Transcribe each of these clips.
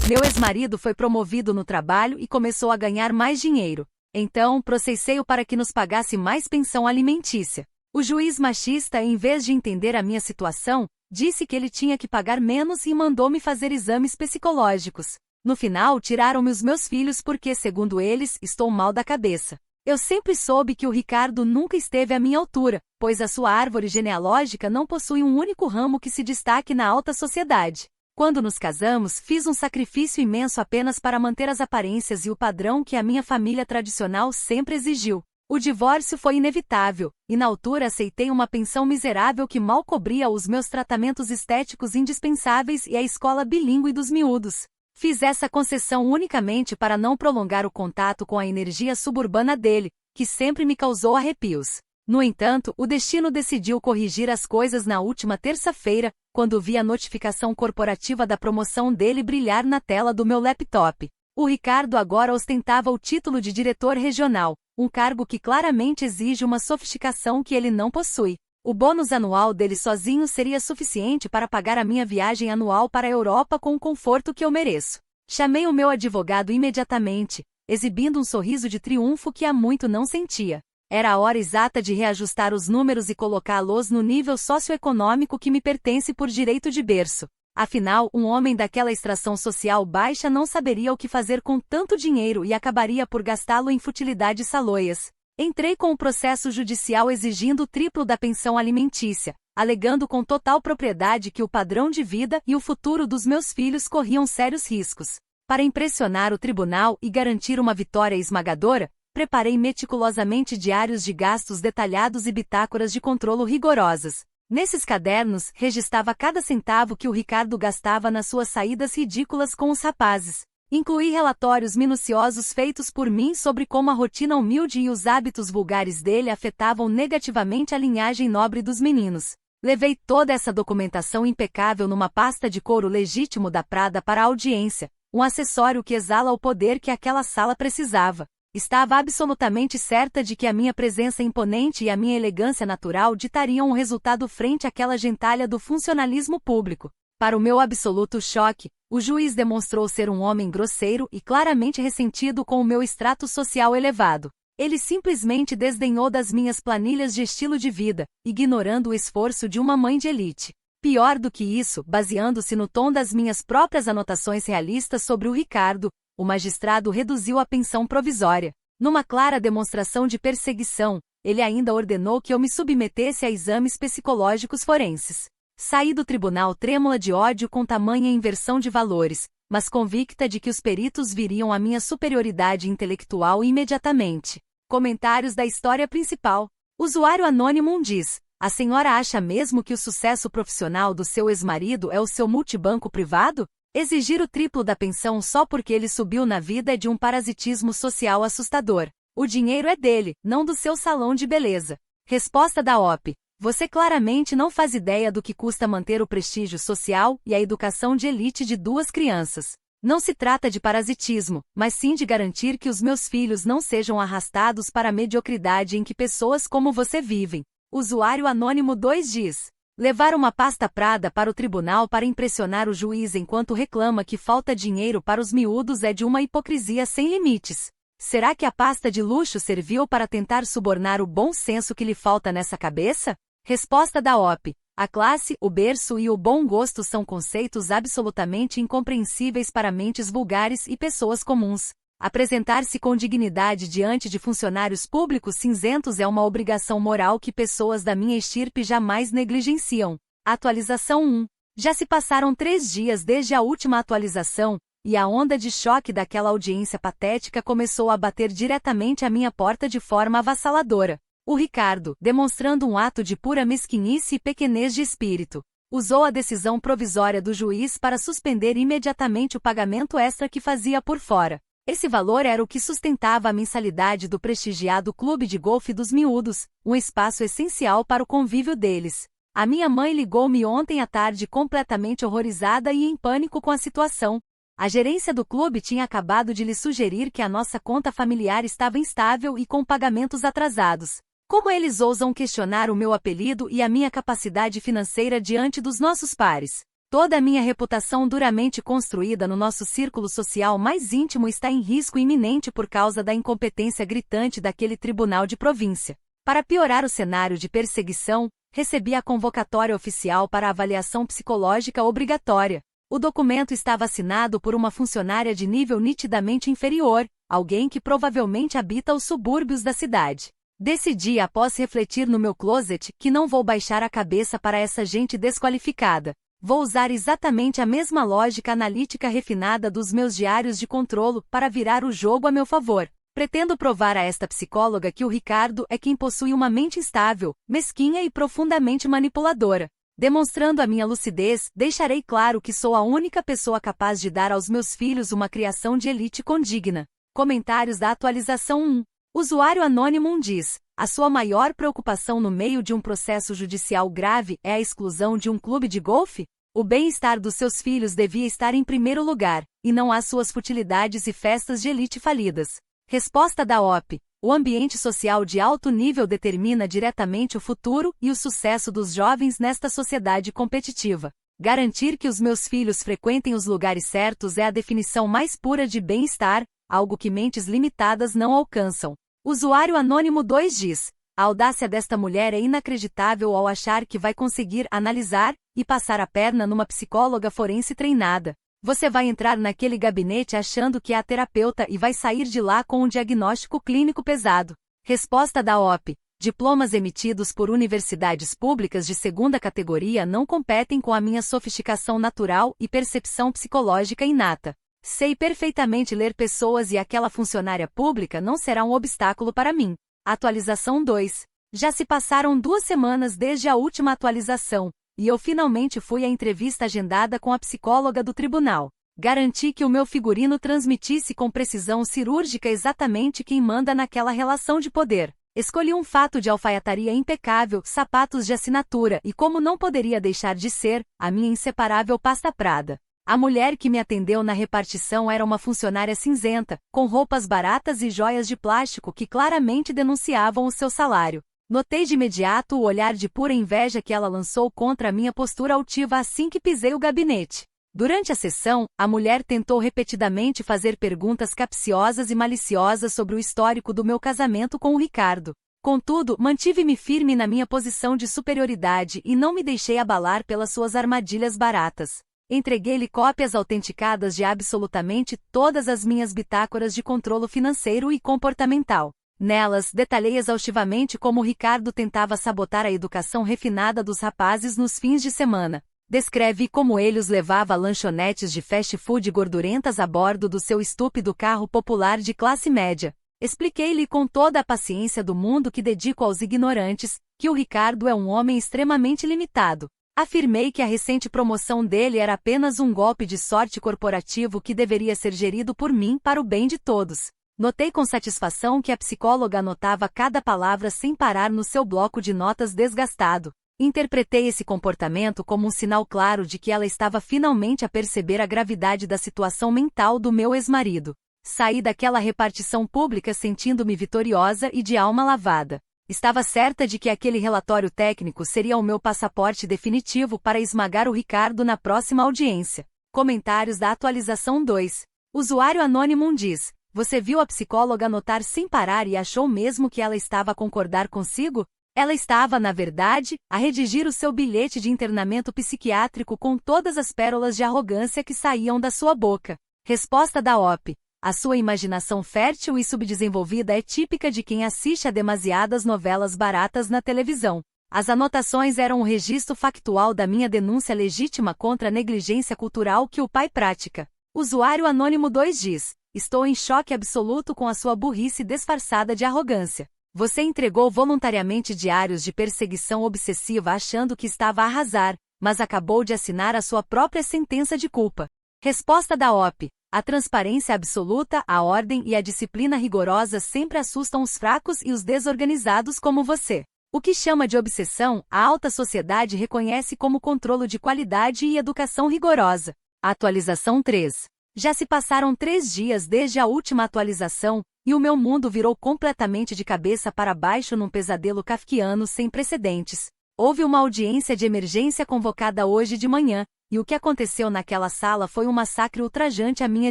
Meu ex-marido foi promovido no trabalho e começou a ganhar mais dinheiro. Então, processei-o para que nos pagasse mais pensão alimentícia. O juiz machista, em vez de entender a minha situação, disse que ele tinha que pagar menos e mandou-me fazer exames psicológicos. No final, tiraram-me os meus filhos porque, segundo eles, estou mal da cabeça. Eu sempre soube que o Ricardo nunca esteve à minha altura, pois a sua árvore genealógica não possui um único ramo que se destaque na alta sociedade. Quando nos casamos, fiz um sacrifício imenso apenas para manter as aparências e o padrão que a minha família tradicional sempre exigiu. O divórcio foi inevitável, e na altura aceitei uma pensão miserável que mal cobria os meus tratamentos estéticos indispensáveis e a escola bilíngue dos miúdos. Fiz essa concessão unicamente para não prolongar o contato com a energia suburbana dele, que sempre me causou arrepios. No entanto, o destino decidiu corrigir as coisas na última terça-feira, quando vi a notificação corporativa da promoção dele brilhar na tela do meu laptop. O Ricardo agora ostentava o título de diretor regional, um cargo que claramente exige uma sofisticação que ele não possui. O bônus anual dele sozinho seria suficiente para pagar a minha viagem anual para a Europa com o conforto que eu mereço. Chamei o meu advogado imediatamente, exibindo um sorriso de triunfo que há muito não sentia. Era a hora exata de reajustar os números e colocá-los no nível socioeconômico que me pertence por direito de berço. Afinal, um homem daquela extração social baixa não saberia o que fazer com tanto dinheiro e acabaria por gastá-lo em futilidades saloias. Entrei com o processo judicial exigindo o triplo da pensão alimentícia, alegando com total propriedade que o padrão de vida e o futuro dos meus filhos corriam sérios riscos. Para impressionar o tribunal e garantir uma vitória esmagadora, preparei meticulosamente diários de gastos detalhados e bitácoras de controlo rigorosas. Nesses cadernos, registrava cada centavo que o Ricardo gastava nas suas saídas ridículas com os rapazes. Incluí relatórios minuciosos feitos por mim sobre como a rotina humilde e os hábitos vulgares dele afetavam negativamente a linhagem nobre dos meninos. Levei toda essa documentação impecável numa pasta de couro legítimo da Prada para a audiência, um acessório que exala o poder que aquela sala precisava. Estava absolutamente certa de que a minha presença imponente e a minha elegância natural ditariam um resultado frente àquela gentalha do funcionalismo público. Para o meu absoluto choque, o juiz demonstrou ser um homem grosseiro e claramente ressentido com o meu extrato social elevado. Ele simplesmente desdenhou das minhas planilhas de estilo de vida, ignorando o esforço de uma mãe de elite. Pior do que isso, baseando-se no tom das minhas próprias anotações realistas sobre o Ricardo, o magistrado reduziu a pensão provisória. Numa clara demonstração de perseguição, ele ainda ordenou que eu me submetesse a exames psicológicos forenses. Saí do tribunal trêmula de ódio com tamanha inversão de valores, mas convicta de que os peritos viriam a minha superioridade intelectual imediatamente. Comentários da história principal. Usuário anônimo diz: a senhora acha mesmo que o sucesso profissional do seu ex-marido é o seu multibanco privado? Exigir o triplo da pensão só porque ele subiu na vida é de um parasitismo social assustador. O dinheiro é dele, não do seu salão de beleza. Resposta da OP. Você claramente não faz ideia do que custa manter o prestígio social e a educação de elite de duas crianças. Não se trata de parasitismo, mas sim de garantir que os meus filhos não sejam arrastados para a mediocridade em que pessoas como você vivem. Usuário anônimo 2 diz: levar uma pasta Prada para o tribunal para impressionar o juiz enquanto reclama que falta dinheiro para os miúdos é de uma hipocrisia sem limites. Será que a pasta de luxo serviu para tentar subornar o bom senso que lhe falta nessa cabeça? Resposta da OP. A classe, o berço e o bom gosto são conceitos absolutamente incompreensíveis para mentes vulgares e pessoas comuns. Apresentar-se com dignidade diante de funcionários públicos cinzentos é uma obrigação moral que pessoas da minha estirpe jamais negligenciam. Atualização 1. Já se passaram 3 dias desde a última atualização, e a onda de choque daquela audiência patética começou a bater diretamente à minha porta de forma avassaladora. O Ricardo, demonstrando um ato de pura mesquinice e pequenez de espírito, usou a decisão provisória do juiz para suspender imediatamente o pagamento extra que fazia por fora. Esse valor era o que sustentava a mensalidade do prestigiado clube de golfe dos miúdos, um espaço essencial para o convívio deles. A minha mãe ligou-me ontem à tarde completamente horrorizada e em pânico com a situação. A gerência do clube tinha acabado de lhe sugerir que a nossa conta familiar estava instável e com pagamentos atrasados. Como eles ousam questionar o meu apelido e a minha capacidade financeira diante dos nossos pares? Toda a minha reputação duramente construída no nosso círculo social mais íntimo está em risco iminente por causa da incompetência gritante daquele tribunal de província. Para piorar o cenário de perseguição, recebi a convocatória oficial para avaliação psicológica obrigatória. O documento estava assinado por uma funcionária de nível nitidamente inferior, alguém que provavelmente habita os subúrbios da cidade. Decidi, após refletir no meu closet, que não vou baixar a cabeça para essa gente desqualificada. Vou usar exatamente a mesma lógica analítica refinada dos meus diários de controlo para virar o jogo a meu favor. Pretendo provar a esta psicóloga que o Ricardo é quem possui uma mente instável, mesquinha e profundamente manipuladora. Demonstrando a minha lucidez, deixarei claro que sou a única pessoa capaz de dar aos meus filhos uma criação de elite condigna. Comentários da atualização 1. Usuário anônimo diz: a sua maior preocupação no meio de um processo judicial grave é a exclusão de um clube de golfe? O bem-estar dos seus filhos devia estar em primeiro lugar, e não as suas futilidades e festas de elite falidas. Resposta da OP. O ambiente social de alto nível determina diretamente o futuro e o sucesso dos jovens nesta sociedade competitiva. Garantir que os meus filhos frequentem os lugares certos é a definição mais pura de bem-estar, algo que mentes limitadas não alcançam. Usuário anônimo 2 diz: a audácia desta mulher é inacreditável ao achar que vai conseguir analisar e passar a perna numa psicóloga forense treinada. Você vai entrar naquele gabinete achando que é a terapeuta e vai sair de lá com um diagnóstico clínico pesado. Resposta da OP. Diplomas emitidos por universidades públicas de segunda categoria não competem com a minha sofisticação natural e percepção psicológica inata. Sei perfeitamente ler pessoas e aquela funcionária pública não será um obstáculo para mim. Atualização 2. Já se passaram 2 semanas desde a última atualização, e eu finalmente fui à entrevista agendada com a psicóloga do tribunal. Garanti que o meu figurino transmitisse com precisão cirúrgica exatamente quem manda naquela relação de poder. Escolhi um fato de alfaiataria impecável, sapatos de assinatura e, como não poderia deixar de ser, a minha inseparável pasta Prada. A mulher que me atendeu na repartição era uma funcionária cinzenta, com roupas baratas e joias de plástico que claramente denunciavam o seu salário. Notei de imediato o olhar de pura inveja que ela lançou contra a minha postura altiva assim que pisei o gabinete. Durante a sessão, a mulher tentou repetidamente fazer perguntas capciosas e maliciosas sobre o histórico do meu casamento com o Ricardo. Contudo, mantive-me firme na minha posição de superioridade e não me deixei abalar pelas suas armadilhas baratas. Entreguei-lhe cópias autenticadas de absolutamente todas as minhas bitácoras de controlo financeiro e comportamental. Nelas, detalhei exaustivamente como Ricardo tentava sabotar a educação refinada dos rapazes nos fins de semana. Descreve como ele os levava a lanchonetes de fast food gordurentas a bordo do seu estúpido carro popular de classe média. Expliquei-lhe com toda a paciência do mundo que dedico aos ignorantes, que o Ricardo é um homem extremamente limitado. Afirmei que a recente promoção dele era apenas um golpe de sorte corporativo que deveria ser gerido por mim para o bem de todos. Notei com satisfação que a psicóloga anotava cada palavra sem parar no seu bloco de notas desgastado. Interpretei esse comportamento como um sinal claro de que ela estava finalmente a perceber a gravidade da situação mental do meu ex-marido. Saí daquela repartição pública sentindo-me vitoriosa e de alma lavada. Estava certa de que aquele relatório técnico seria o meu passaporte definitivo para esmagar o Ricardo na próxima audiência. Comentários da atualização 2. Usuário anônimo diz: você viu a psicóloga anotar sem parar e achou mesmo que ela estava a concordar consigo? Ela estava, na verdade, a redigir o seu bilhete de internamento psiquiátrico com todas as pérolas de arrogância que saíam da sua boca. Resposta da OP. A sua imaginação fértil e subdesenvolvida é típica de quem assiste a demasiadas novelas baratas na televisão. As anotações eram um registro factual da minha denúncia legítima contra a negligência cultural que o pai pratica. Usuário anônimo 2 diz: estou em choque absoluto com a sua burrice disfarçada de arrogância. Você entregou voluntariamente diários de perseguição obsessiva achando que estava a arrasar, mas acabou de assinar a sua própria sentença de culpa. Resposta da OP. A transparência absoluta, a ordem e a disciplina rigorosa sempre assustam os fracos e os desorganizados como você. O que chama de obsessão, a alta sociedade reconhece como controle de qualidade e educação rigorosa. Atualização 3. Já se passaram 3 dias desde a última atualização, e o meu mundo virou completamente de cabeça para baixo num pesadelo kafkiano sem precedentes. Houve uma audiência de emergência convocada hoje de manhã, e o que aconteceu naquela sala foi um massacre ultrajante à minha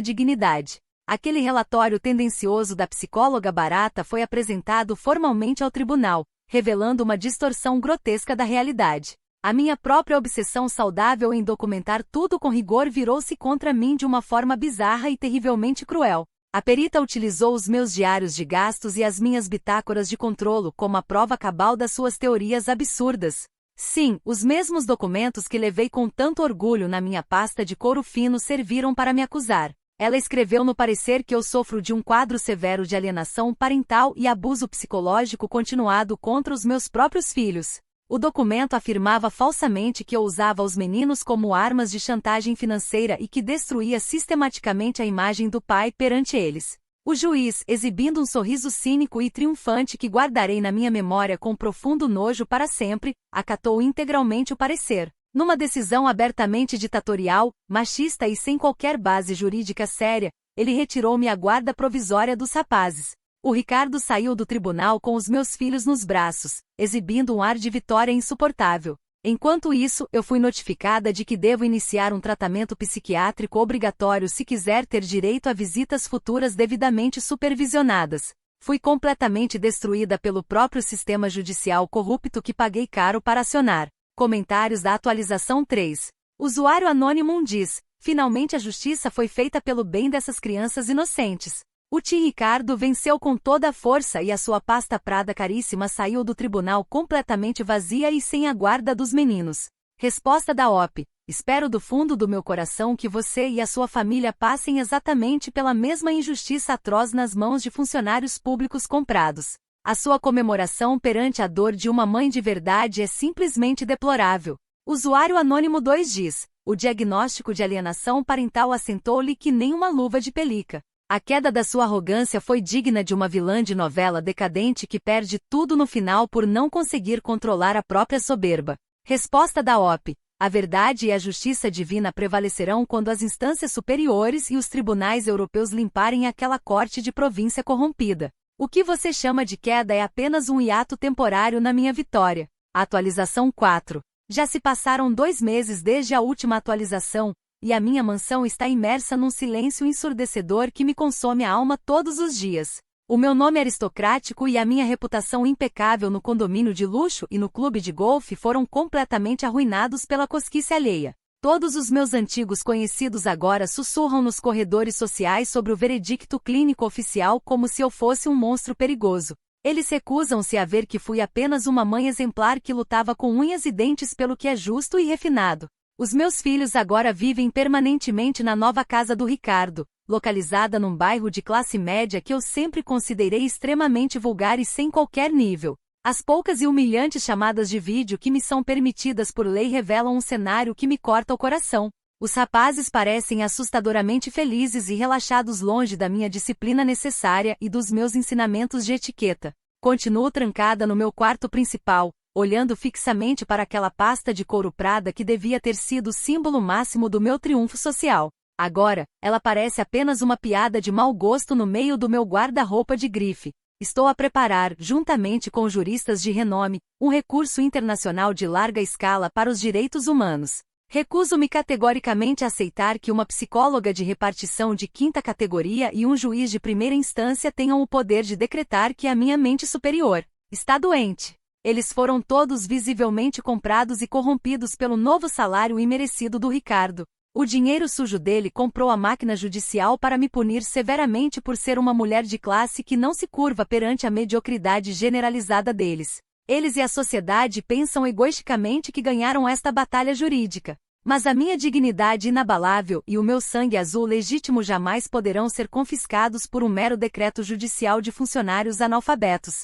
dignidade. Aquele relatório tendencioso da psicóloga barata foi apresentado formalmente ao tribunal, revelando uma distorção grotesca da realidade. A minha própria obsessão saudável em documentar tudo com rigor virou-se contra mim de uma forma bizarra e terrivelmente cruel. A perita utilizou os meus diários de gastos e as minhas bitácoras de controlo como a prova cabal das suas teorias absurdas. Sim, os mesmos documentos que levei com tanto orgulho na minha pasta de couro fino serviram para me acusar. Ela escreveu no parecer que eu sofro de um quadro severo de alienação parental e abuso psicológico continuado contra os meus próprios filhos. O documento afirmava falsamente que eu usava os meninos como armas de chantagem financeira e que destruía sistematicamente a imagem do pai perante eles. O juiz, exibindo um sorriso cínico e triunfante que guardarei na minha memória com profundo nojo para sempre, acatou integralmente o parecer. Numa decisão abertamente ditatorial, machista e sem qualquer base jurídica séria, ele retirou-me a guarda provisória dos rapazes. O Ricardo saiu do tribunal com os meus filhos nos braços, exibindo um ar de vitória insuportável. Enquanto isso, eu fui notificada de que devo iniciar um tratamento psiquiátrico obrigatório se quiser ter direito a visitas futuras devidamente supervisionadas. Fui completamente destruída pelo próprio sistema judicial corrupto que paguei caro para acionar. Comentários da atualização 3. Usuário anônimo diz: finalmente a justiça foi feita pelo bem dessas crianças inocentes. O tio Ricardo venceu com toda a força e a sua pasta prada caríssima saiu do tribunal completamente vazia e sem a guarda dos meninos. Resposta da OP. Espero do fundo do meu coração que você e a sua família passem exatamente pela mesma injustiça atroz nas mãos de funcionários públicos comprados. A sua comemoração perante a dor de uma mãe de verdade é simplesmente deplorável. Usuário anônimo 2 diz: o diagnóstico de alienação parental assentou-lhe que nem uma luva de pelica. A queda da sua arrogância foi digna de uma vilã de novela decadente que perde tudo no final por não conseguir controlar a própria soberba. Resposta da OP. A verdade e a justiça divina prevalecerão quando as instâncias superiores e os tribunais europeus limparem aquela corte de província corrompida. O que você chama de queda é apenas um hiato temporário na minha vitória. Atualização 4. Já se passaram 2 meses desde a última atualização, e a minha mansão está imersa num silêncio ensurdecedor que me consome a alma todos os dias. O meu nome aristocrático e a minha reputação impecável no condomínio de luxo e no clube de golfe foram completamente arruinados pela cosquice alheia. Todos os meus antigos conhecidos agora sussurram nos corredores sociais sobre o veredicto clínico oficial como se eu fosse um monstro perigoso. Eles recusam-se a ver que fui apenas uma mãe exemplar que lutava com unhas e dentes pelo que é justo e refinado. Os meus filhos agora vivem permanentemente na nova casa do Ricardo, localizada num bairro de classe média que eu sempre considerei extremamente vulgar e sem qualquer nível. As poucas e humilhantes chamadas de vídeo que me são permitidas por lei revelam um cenário que me corta o coração. Os rapazes parecem assustadoramente felizes e relaxados longe da minha disciplina necessária e dos meus ensinamentos de etiqueta. Continuo trancada no meu quarto principal, olhando fixamente para aquela pasta de couro prada que devia ter sido o símbolo máximo do meu triunfo social. Agora, ela parece apenas uma piada de mau gosto no meio do meu guarda-roupa de grife. Estou a preparar, juntamente com juristas de renome, um recurso internacional de larga escala para os direitos humanos. Recuso-me categoricamente a aceitar que uma psicóloga de repartição de 5ª categoria e um juiz de primeira instância tenham o poder de decretar que a minha mente superior está doente. Eles foram todos visivelmente comprados e corrompidos pelo novo salário imerecido do Ricardo. O dinheiro sujo dele comprou a máquina judicial para me punir severamente por ser uma mulher de classe que não se curva perante a mediocridade generalizada deles. Eles e a sociedade pensam egoisticamente que ganharam esta batalha jurídica. Mas a minha dignidade inabalável e o meu sangue azul legítimo jamais poderão ser confiscados por um mero decreto judicial de funcionários analfabetos.